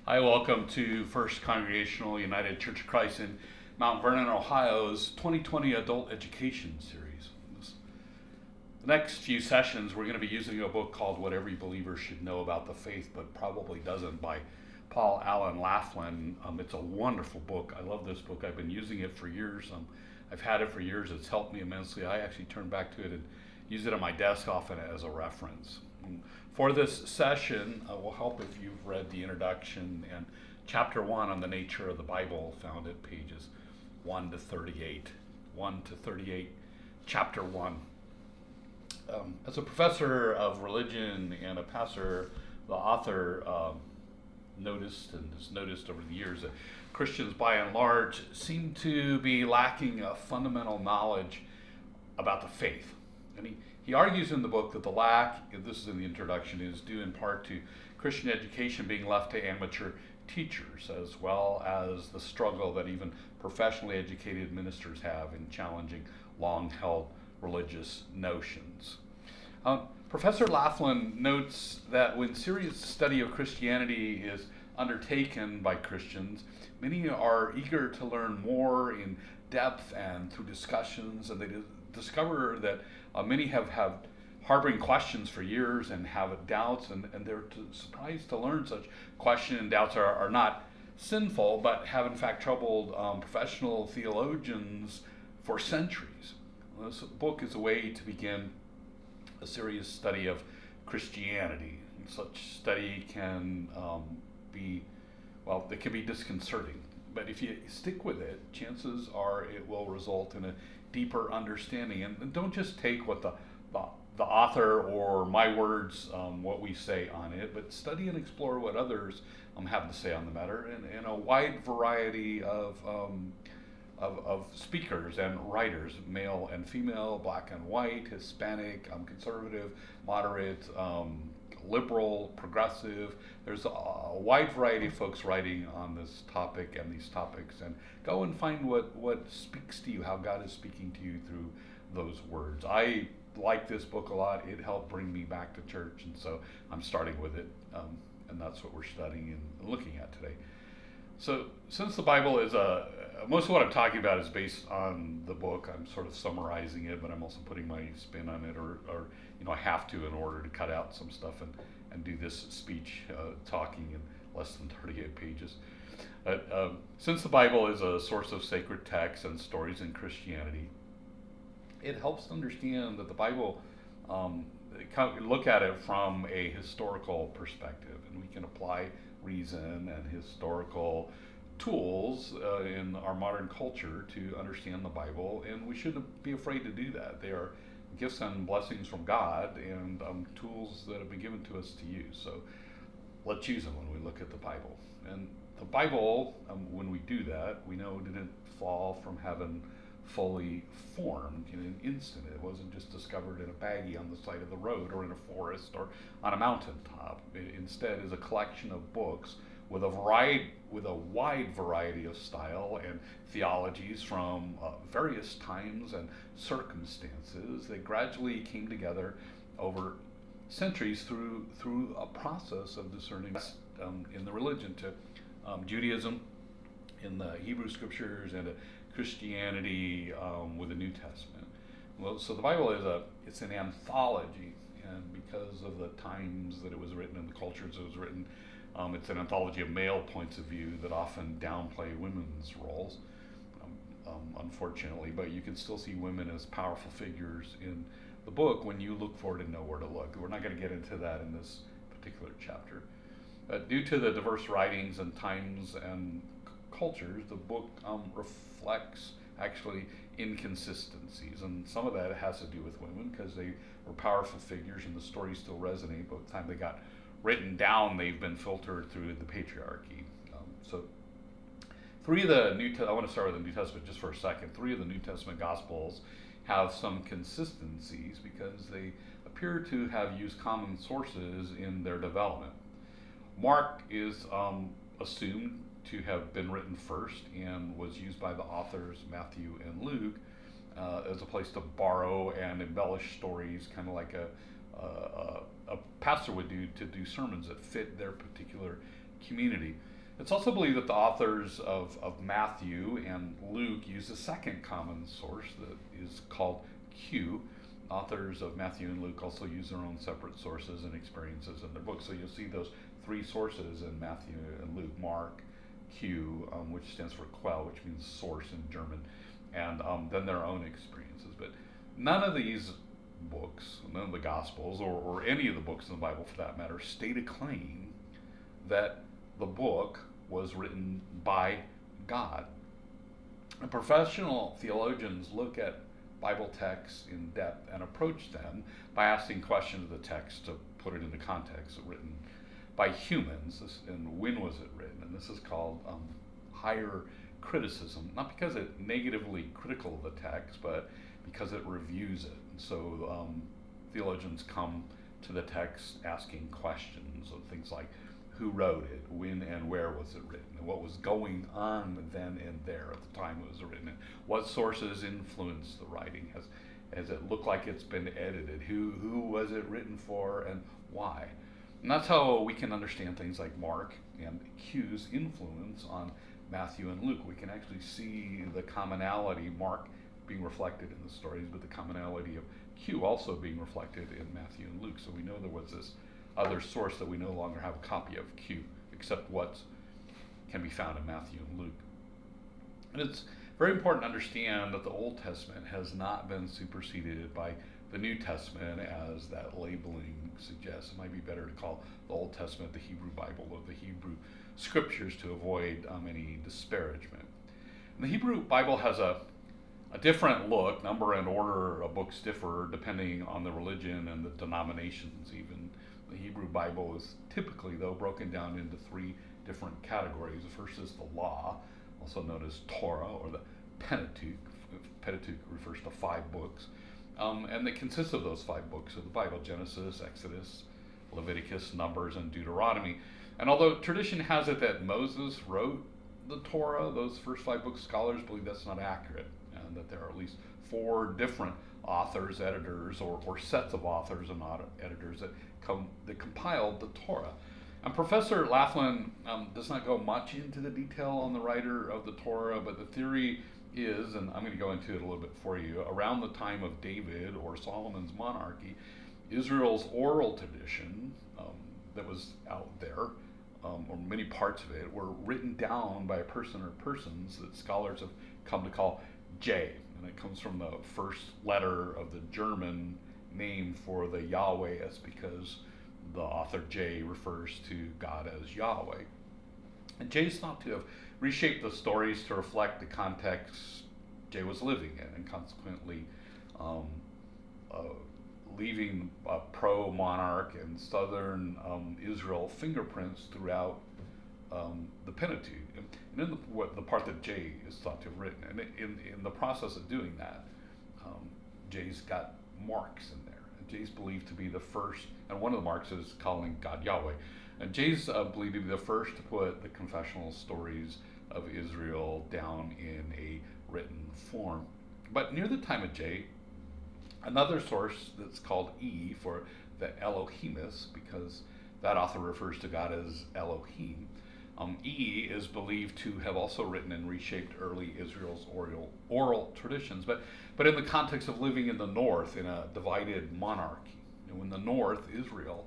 Hi, welcome to First Congregational United Church of Christ in Mount Vernon, Ohio's 2020 Adult Education Series. The next few sessions, we're going to be using a book called What Every Believer Should Know About the Faith, but Probably Doesn't, by Paul Allen Laughlin. It's a wonderful book. I love this book. I've been using it for years. I've had it for years. It's helped me immensely. I actually turn back to it and use it on my desk often as a reference. For this session, will help if you've read the introduction and chapter 1 on the nature of the Bible, found at pages 1 to 38. 1 to 38, chapter 1. As a professor of religion and a pastor, the author noticed and has noticed over the years that Christians by and large seem to be lacking a fundamental knowledge about the faith. And he argues in the book that the lack, and this is in the introduction, is due in part to Christian education being left to amateur teachers, as well as the struggle that even professionally educated ministers have in challenging long-held religious notions. Professor Laughlin notes that when serious study of Christianity is undertaken by Christians, many are eager to learn more in depth and through discussions, and they discover that many have harboring questions for years and have doubts, and they're surprised to learn such questions and doubts are not sinful, but have in fact troubled professional theologians for centuries. This book is a way to begin a serious study of Christianity. And such study can it can be disconcerting. But if you stick with it, chances are it will result in a deeper understanding. And don't just take what the author or my words, what we say on it, but study and explore what others have to say on the matter, and a wide variety of speakers and writers, male and female, black and white, Hispanic, conservative, moderate, liberal, progressive. There's a wide variety of folks writing on this topic and these topics, and go and find what speaks to you, how God is speaking to you through those words. I like this book a lot. It helped bring me back to church, and so I'm starting with it, and that's what we're studying and looking at today. So since the Bible is most of what I'm talking about is based on the book, I'm sort of summarizing it, but I'm also putting my spin on it, or I have to in order to cut out some stuff and do this speech talking in less than 38 pages. Since the Bible is a source of sacred texts and stories in Christianity, it helps to understand that the Bible, look at it from a historical perspective, and we can apply reason and historical tools in our modern culture to understand the Bible, and we shouldn't be afraid to do that. They are gifts and blessings from God, and tools that have been given to us to use. So let's use them when we look at the Bible. And the Bible, when we do that, we know it didn't fall from heaven fully formed in an instant. It wasn't just discovered in a baggie on the side of the road or in a forest or on a mountaintop. It instead is a collection of books with a wide variety of style and theologies from various times and circumstances that gradually came together over centuries through a process of discerning in the religion to Judaism in the Hebrew scriptures and Christianity with the New Testament. Well, so the Bible it's an anthology, and because of the times that it was written and the cultures it was written, it's an anthology of male points of view that often downplay women's roles, unfortunately, but you can still see women as powerful figures in the book when you look for it and know where to look. We're not going to get into that in this particular chapter. Due to the diverse writings and times and cultures, the book reflects actually inconsistencies, and some of that has to do with women because they were powerful figures and the stories still resonate, but by the time they got written down, they've been filtered through the patriarchy. I want to start with the New Testament just for a second. 3 of the New Testament Gospels have some consistencies because they appear to have used common sources in their development. Mark is assumed to have been written first and was used by the authors Matthew and Luke as a place to borrow and embellish stories, kind of like a pastor would do to do sermons that fit their particular community. It's also believed that the authors of Matthew and Luke use a second common source that is called Q. Authors of Matthew and Luke also use their own separate sources and experiences in their books. So you'll see those three sources in Matthew and Luke: Mark, Q, which stands for Quell, which means source in German, and then their own experiences. But none of these books, none of the Gospels, or any of the books in the Bible for that matter, state a claim that the book was written by God. And professional theologians look at Bible texts in depth and approach them by asking questions of the text to put it into context. Written by humans, and when was it written? And this is called higher criticism, not because it's negatively critical of the text, but because it reviews it. And so theologians come to the text asking questions of things like, who wrote it, when and where was it written, and what was going on then and there at the time it was written, and what sources influenced the writing. Has it looked like it's been edited? Who was it written for, and why? And that's how we can understand things like Mark and Q's influence on Matthew and Luke. We can actually see the commonality, Mark being reflected in the stories, but the commonality of Q also being reflected in Matthew and Luke. So we know there was this other source that we no longer have a copy of Q, except what can be found in Matthew and Luke. And it's very important to understand that the Old Testament has not been superseded by the New Testament, as that labeling suggests. It might be better to call the Old Testament the Hebrew Bible, or the Hebrew Scriptures, to avoid any disparagement. And the Hebrew Bible has a different look. Number and order of books differ depending on the religion and the denominations even. The Hebrew Bible is typically, though, broken down into three different categories. The first is the Law, also known as Torah, or the Pentateuch. Pentateuch refers to 5 books. And it consists of those 5 books of the Bible: Genesis, Exodus, Leviticus, Numbers, and Deuteronomy. And although tradition has it that Moses wrote the Torah, those first 5 books, scholars believe that's not accurate, and that there are at least 4 different authors, editors, or sets of authors and editors that compiled the Torah. And Professor Laughlin does not go much into the detail on the writer of the Torah, but the theory is, and I'm going to go into it a little bit for you, around the time of David or Solomon's monarchy, Israel's oral tradition that was out there, or many parts of it, were written down by a person or persons that scholars have come to call J. And it comes from the first letter of the German name for the Yahweh, as because the author J refers to God as Yahweh. And J is thought to have reshaped the stories to reflect the context J was living in, and consequently leaving pro-monarch and southern Israel fingerprints throughout the Pentateuch, and in the part that J is thought to have written. And in the process of doing that, J's got marks in there. And J's believed to be the first, and one of the marks is calling God Yahweh. And J's believed to be the first to put the confessional stories of Israel down in a written form. But near the time of J, another source that's called E for the Elohimus, because that author refers to God as Elohim. E is believed to have also written and reshaped early Israel's oral traditions, but in the context of living in the north in a divided monarchy. And when the north, Israel,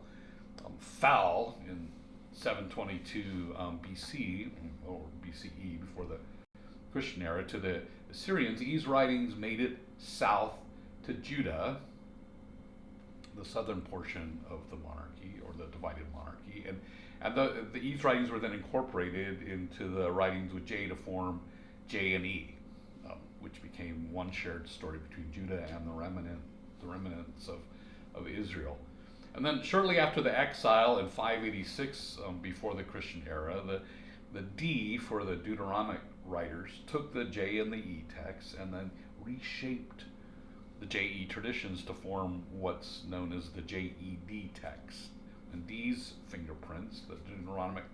fell in 722 BC, or BCE, before the Christian era, to the Assyrians, E's writings made it south to Judah, the southern portion of the monarchy, or the divided monarchy, and the E's writings were then incorporated into the writings with J to form J and E, which became one shared story between Judah and the remnants of Israel. And then shortly after the exile in 586, before the Christian era, the D for the Deuteronomic writers took the J and the E texts and then reshaped the JE traditions to form what's known as the JED text. And these fingerprints, the Deuteronomic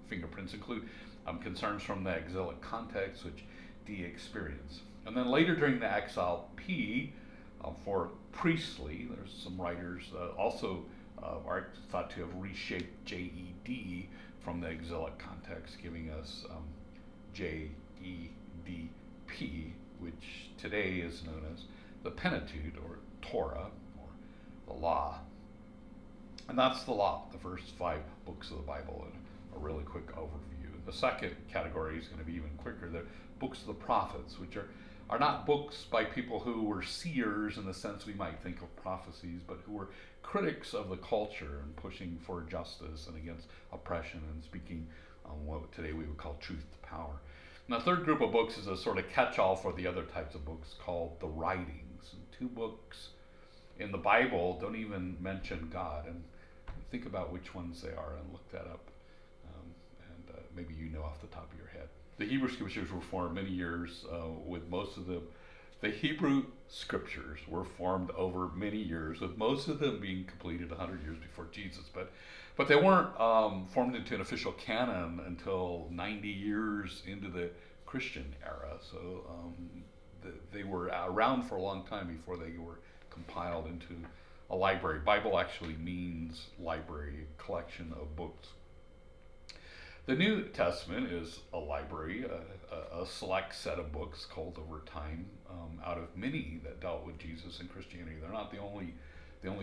fingerprints, include concerns from the exilic context which D experienced. And then later during the exile, P for priestly, there's some writers also are thought to have reshaped JED from the exilic context, giving us JEDP, which today is known as the Pentateuch or Torah or the Law. And that's the law, the first 5 books of the Bible, and a really quick overview. The second category is going to be even quicker. The books of the prophets, which are not books by people who were seers in the sense we might think of prophecies, but who were critics of the culture and pushing for justice and against oppression and speaking what today we would call truth to power. And the third group of books is a sort of catch-all for the other types of books called the writings. And 2 books in the Bible don't even mention God. And think about which ones they are and look that up. And maybe you know off the top of your head. The Hebrew Scriptures were formed many years with most of the Hebrew Scriptures were formed over many years, with most of them being completed 100 years before Jesus. But they weren't formed into an official canon until 90 years into the Christian era. So they were around for a long time before they were compiled into a library. Bible actually means library, collection of books. The New Testament is a library, a select set of books culled over time out of many that dealt with Jesus and Christianity. They're not the only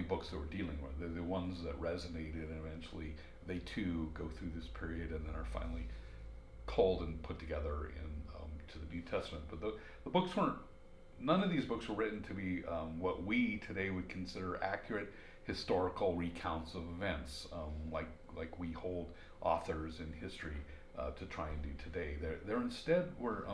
books that we're dealing with. They're the ones that resonated, and eventually they too go through this period and then are finally culled and put together to the New Testament. But the books weren't. None of these books were written to be what we today would consider accurate historical recounts of events, like we hold authors in history to try and do today. There instead were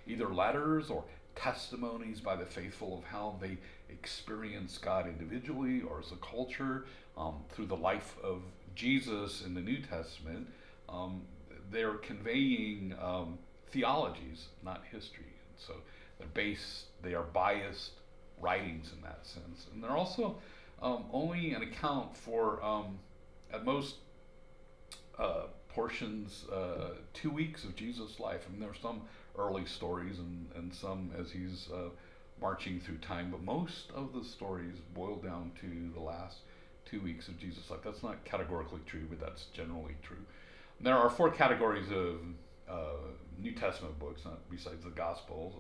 either letters or testimonies by the faithful of how they experienced God individually or as a culture through the life of Jesus in the New Testament. They're conveying theologies, not history. And so they are biased writings in that sense. And they're also only an account for, at most, portions, 2 weeks of Jesus' life. I mean, there are some early stories and some as he's marching through time, but most of the stories boil down to the last 2 weeks of Jesus' life. That's not categorically true, but that's generally true. And there are 4 categories of New Testament books, besides the Gospels.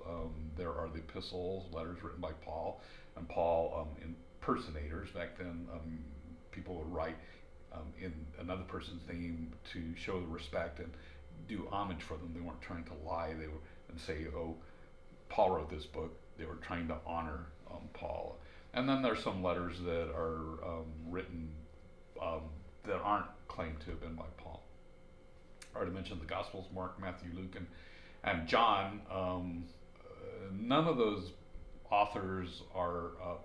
There are the epistles, letters written by Paul, and Paul impersonators. Back then, people would write in another person's name to show respect and do homage for them. They weren't trying to lie. They would and say, "Oh, Paul wrote this book." They were trying to honor Paul. And then there's some letters that are written that aren't claimed to have been by Paul. I already mentioned the Gospels: Mark, Matthew, Luke, and John. None of those authors are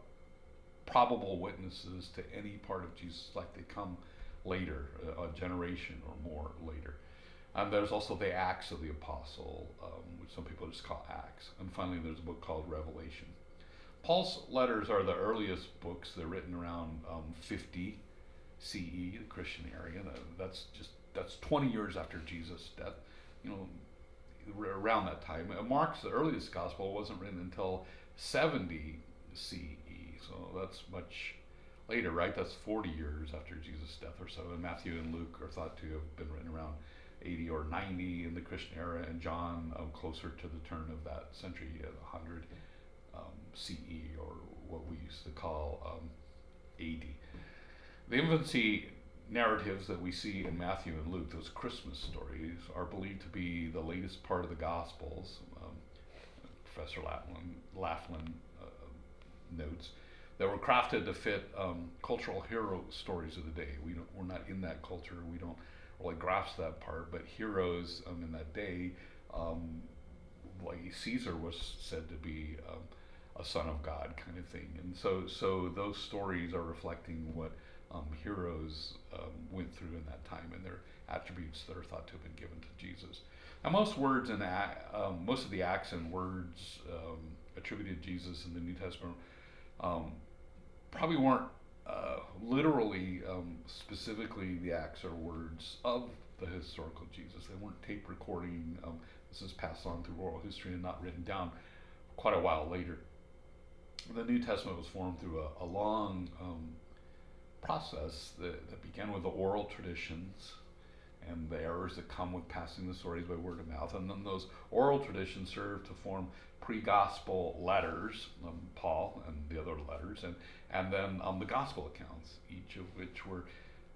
probable witnesses to any part of Jesus' life. They come later, a generation or more later. And there's also the Acts of the Apostle, which some people just call Acts. And finally, there's a book called Revelation. Paul's letters are the earliest books. They're written around 50 CE, the Christian area. That's 20 years after Jesus' death. Around that time. Mark's the earliest gospel wasn't written until 70 CE, so that's much later, right? That's 40 years after Jesus' death or so. And Matthew and Luke are thought to have been written around 80 or 90 in the Christian era, and John closer to the turn of that century at 100 CE, or what we used to call AD. The infancy narratives that we see in Matthew and Luke, those Christmas stories, are believed to be the latest part of the Gospels. Professor Laughlin notes that were crafted to fit cultural hero stories of the day. We're not in that culture. We don't really grasp that part. But heroes in that day, like Caesar was said to be a son of God, kind of thing. And so those stories are reflecting what heroes went through in that time, and their attributes that are thought to have been given to Jesus. Now, most words in most of the acts and words attributed to Jesus in the New Testament probably weren't literally specifically the acts or words of the historical Jesus. They weren't tape recording. This is passed on through oral history and not written down quite a while later. The New Testament was formed through a long process that began with the oral traditions and the errors that come with passing the stories by word of mouth. And then those oral traditions serve to form pre-gospel letters, Paul and the other letters, and then the gospel accounts, each of which were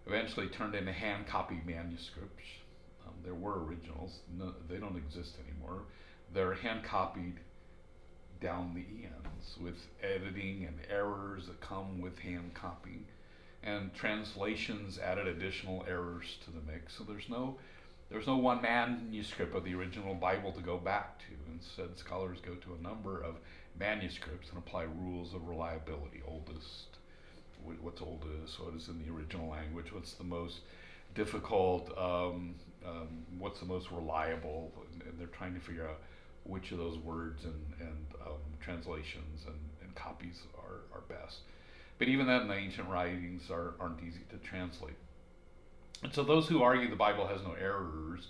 eventually turned into hand-copied manuscripts. There were originals. No, they don't exist anymore. They're hand-copied down the ends with editing and errors that come with hand copying. And translations added additional errors to the mix. So there's no one manuscript of the original Bible to go back to. Instead, scholars go to a number of manuscripts and apply rules of reliability. What's oldest, what is in the original language, what's the most difficult, what's the most reliable, and they're trying to figure out which of those words and translations and copies are best. But even then, the ancient writings aren't easy to translate. And so those who argue the Bible has no errors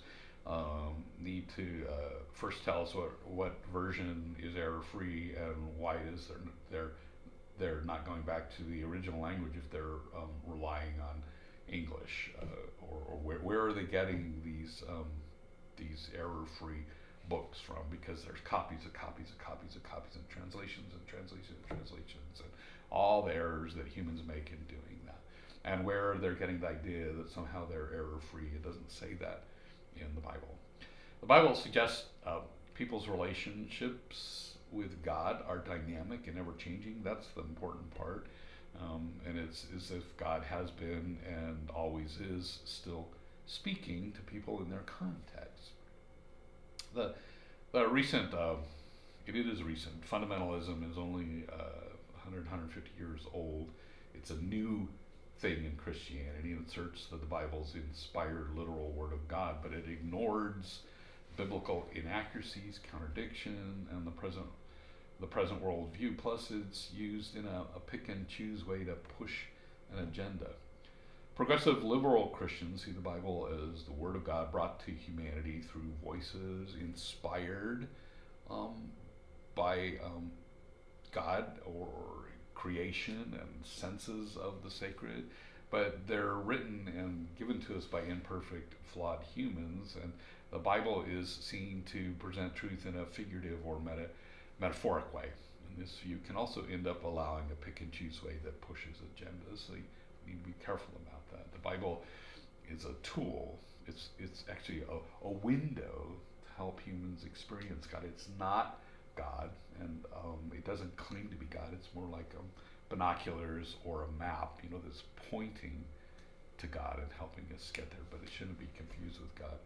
need to first tell us what version is error-free and why is they're not going back to the original language if they're relying on English, or where are they getting these error-free books from, because there's copies and translations and all the errors that humans make in doing that, and where they're getting the idea that somehow they're error-free. It doesn't say that in the Bible. The Bible suggests people's relationships with God are dynamic and ever-changing. That's the important part. And it's as if God has been and always is still speaking to people in their context. The recent, it is recent, fundamentalism is only 150 years old. It's a new thing in Christianity, and it asserts that the Bible's inspired literal word of God, but it ignores biblical inaccuracies, contradiction, and the present worldview. Plus, it's used in a pick and choose way to push an agenda. Progressive liberal Christians see the Bible as the Word of God brought to humanity through voices inspired by God or creation and senses of the sacred, but they're written and given to us by imperfect, flawed humans, and the Bible is seen to present truth in a figurative or metaphoric way. And this view can also end up allowing a pick and choose way that pushes agendas, so you need to be careful about that. The Bible is a tool. It's actually a window to help humans experience God. It's not God, and it doesn't claim to be God. It's more like binoculars or a map, that's pointing to God and helping us get there, but it shouldn't be confused with God.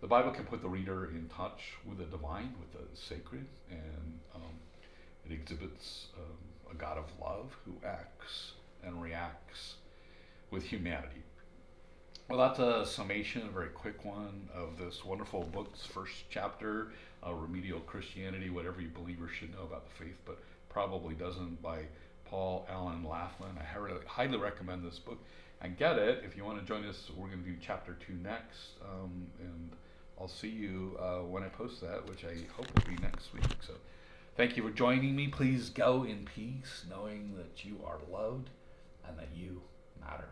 The Bible can put the reader in touch with the divine, with the sacred, and it exhibits a God of love who acts and reacts with humanity. Well, that's a summation, a very quick one, of this wonderful book's first chapter, Remedial Christianity, what every believer should know about the faith, but probably doesn't, by Paul Allen Laughlin. I highly recommend this book. And get it. If you want to join us, we're going to do chapter 2 next, and I'll see you when I post that, which I hope will be next week. So thank you for joining me. Please go in peace, knowing that you are loved and that you matter.